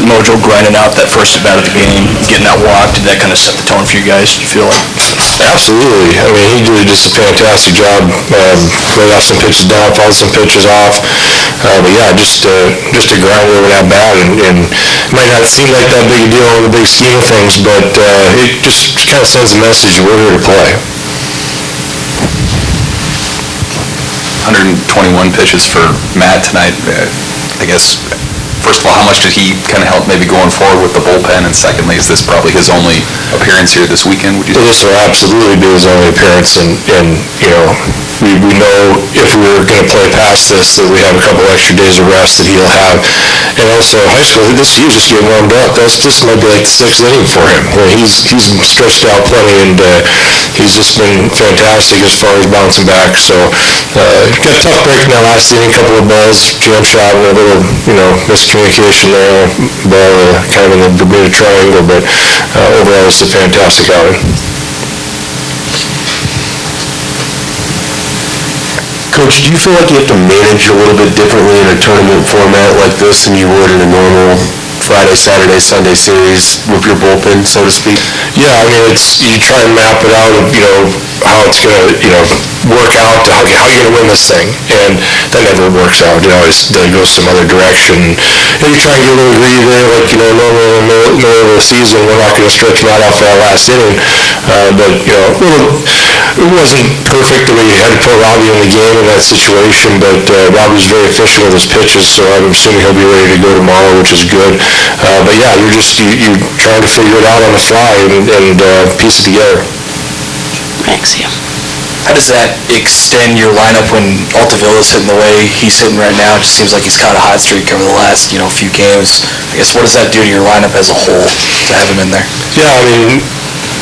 mojo grinding out that first at bat of the game, getting that walk? Did that kind of set the tone for you guys, do you feel like? Absolutely. I mean, he did just a fantastic job. Laid off some pitches down, fouled some pitches off. But yeah, just a grind over that bat, and it might not seem like that big a deal in the big scheme of things, but it just kind of sends a message: we're here to play. 121 pitches for Matt tonight. I guess, first of all, how much did he kind of help maybe going forward with the bullpen? And secondly, is this probably his only appearance here this weekend, would you say? This will absolutely be his only appearance, and we know if we were going to play past this, that we have a couple extra days of rest that he'll have. And also, high school, he was just getting warmed up. This might be like the 6th inning for him. He's stretched out plenty, and he's just been fantastic as far as bouncing back. So, got a tough break in that last inning, a couple of balls, jam shot, and a little, miscommunication there, ball kind of in the Bermuda Triangle, but overall it's a fantastic outing. Coach, do you feel like you have to manage a little bit differently in a tournament format like this than you would in a normal Friday, Saturday, Sunday series with your bullpen, so to speak? Yeah, I mean, you try and map it out of, how it's going to, work out to how you're going to win this thing, and that never works out. Then it goes some other direction. And you try and get a little greedy there, like, normally in the middle of the season, we're not going to stretch them out off that last inning. But, it wasn't perfect the way you had to put Robbie in the game in that situation, but Robbie's very efficient with his pitches, so I'm assuming he'll be ready to go tomorrow, which is good. But yeah, you're trying to figure it out on the fly and piece it together. Thanks, yeah. How does that extend your lineup when Altavilla's hitting the way he's hitting right now? It just seems like he's caught a hot streak over the last, few games. I guess, what does that do to your lineup as a whole to have him in there? Yeah, I mean,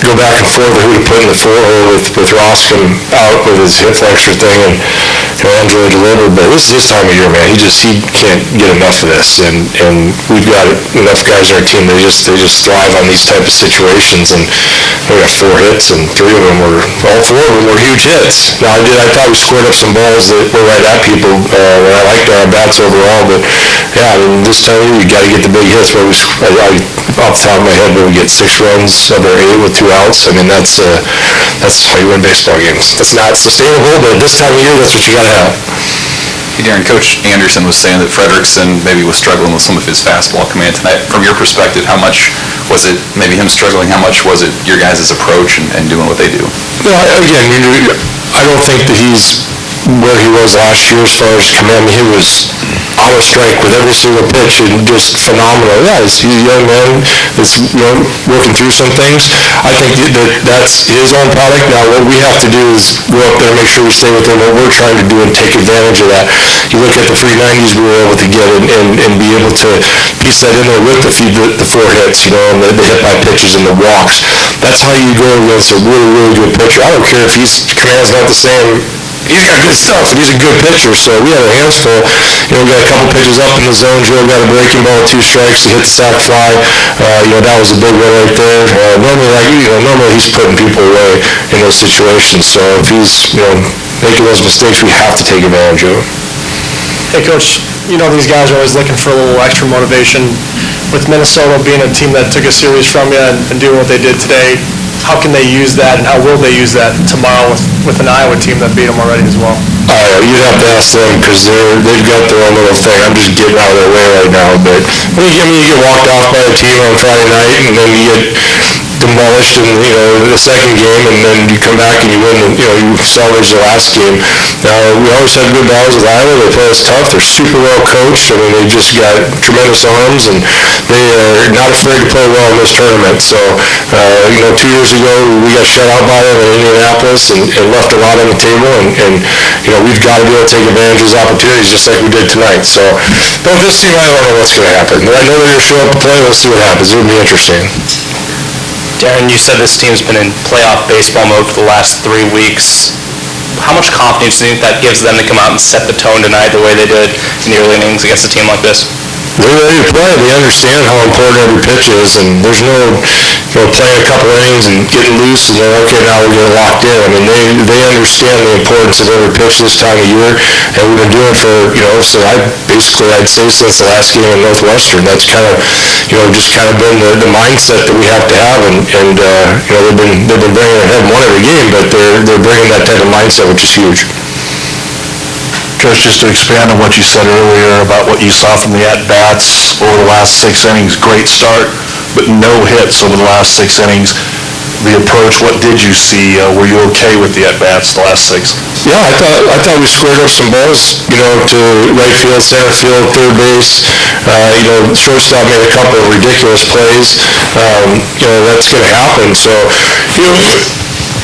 go back and forth who to put in the 4-hole with Roskin out with his hip flexor thing, and Angelo delivered, but this is his time of year, man. He can't get enough of this, and we've got enough guys on our team, they just thrive on these type of situations, and we got 4 hits, and all 4 of them were huge hits. Now, I thought we scored up some balls that were right at people, and I liked our bats overall, but yeah, I mean, this time of year, you got to get the big hits, but off the top of my head, we get 6 runs of our 8 with 2 outs. I mean, that's how you win baseball games. It's not sustainable, but at this time of year, that's what you got to have. Hey, Darin, Coach Anderson was saying that Frederickson maybe was struggling with some of his fastball command tonight. From your perspective, how much was it maybe him struggling? How much was it your guys' approach and doing what they do? No, again, I don't think that he's where he was last year as far as command. He was on a strike with every single pitch and just phenomenal. Yeah, he's a young man that's working through some things. I think that's his own product. Now, what we have to do is go up there and make sure we stay within what we're trying to do and take advantage of that. You look at the 390s we were able to get and be able to piece that in there with the 4 hits, and the hit-by pitches and the walks. That's how you go against a really, really good pitcher. I don't care if his command's not the same. He's got good stuff, and he's a good pitcher, so we had our hands full. We got a couple pitches up in the zone. Joe got a breaking ball, 2 strikes. He hit the sac fly. That was a big one right there. Normally he's putting people away in those situations, so if he's, making those mistakes, we have to take advantage of it. Hey, Coach, these guys are always looking for a little extra motivation. With Minnesota being a team that took a series from you and doing what they did today, how can they use that, and how will they use that tomorrow with an Iowa team that beat them already as well? You'd have to ask them, because they've got their own little thing. I'm just getting out of their way right now, but you get walked off by a team on Friday night, and then you get demolished in the second game, and then you come back and you win, you salvage the last game. Now, we always have good battles with Iowa. They play us tough. They're super well coached. I mean, they just got tremendous arms, and they are not afraid to play well in this tournament. So, 2 years ago, we got shut out by them in Indianapolis and left a lot on the table, and we've got to be able to take advantage of those opportunities just like we did tonight. So, but this team, I don't know what's going to happen. I know they're going to show up to play. We'll see what happens. It'll be interesting. Darin, you said this team's been in playoff baseball mode for the last 3 weeks. How much confidence do you think that gives them to come out and set the tone tonight the way they did in the early innings against a team like this? They're ready to play, they understand how important every pitch is, and there's no, playing a couple innings and getting loose, and then, okay, now we're getting locked in. I mean, they understand the importance of every pitch this time of year, and we've been doing it for, I'd say since the last game in Northwestern. That's kind of, just kind of been the mindset that we have to have, and they've been bringing it, haven't won every game, but they're bringing that type of mindset, which is huge. Coach, just to expand on what you said earlier about what you saw from the at-bats over the last 6 innings, great start, but no hits over the last 6 innings. The approach, what did you see? Were you okay with the at-bats the last 6? Yeah, I thought we squared up some balls, to right field, center field, third base. Shortstop made a couple of ridiculous plays. That's going to happen. So,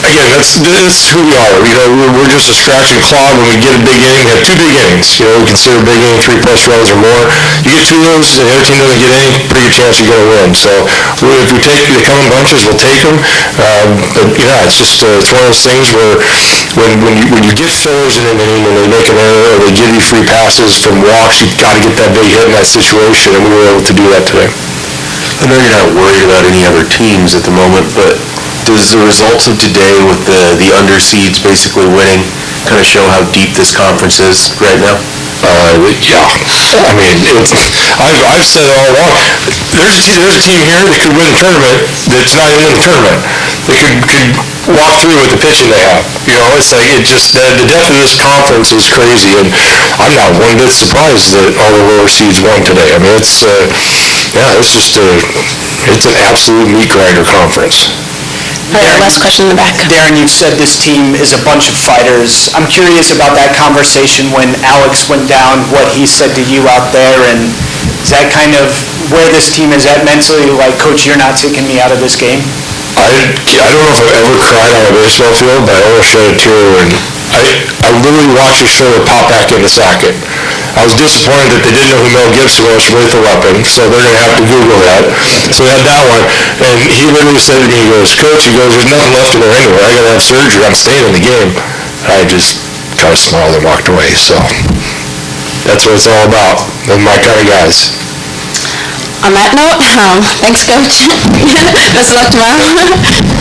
again, that's who we are. We're just a scratch and claw when we get a big inning. We have 2 big innings. We consider a big inning 3+ runs or more. You get 2 of those, and the other team doesn't get any, pretty good chance you're going to win. So if we take the coming bunches, we'll take them. But yeah, it's just it's one of those things where when you get fillers in an inning and they make an error or they give you free passes from walks, you've got to get that big hit in that situation, and we were able to do that today. I know you're not worried about any other teams at the moment, but does the results of today with the underseeds basically winning kind of show how deep this conference is right now? Yeah. I mean, I've said all along, there's a team here that could win the tournament that's not even in the tournament. They could walk through with the pitching they have. It's like, the depth of this conference is crazy, and I'm not one bit surprised that all the lower seeds won today. I mean, it's an absolute meat grinder conference. All right, last question in the back. Darin, you've said this team is a bunch of fighters. I'm curious about that conversation when Alex went down, what he said to you out there, and is that kind of where this team is at mentally, like, Coach, you're not taking me out of this game? I don't know if I've ever cried on a baseball field, but I almost shed a tear when I literally watched his shoulder pop back into socket. I was disappointed that they didn't know who Mel Gibson was from Lethal Weapon, so they're going to have to Google that. So we had that one, and he literally said to me, he goes, Coach, there's nothing left in there anyway. I got to have surgery. I'm staying in the game. And I just kind of smiled and walked away. So that's what it's all about. Those are my kind of guys. On that note, thanks, Coach. Best of luck tomorrow.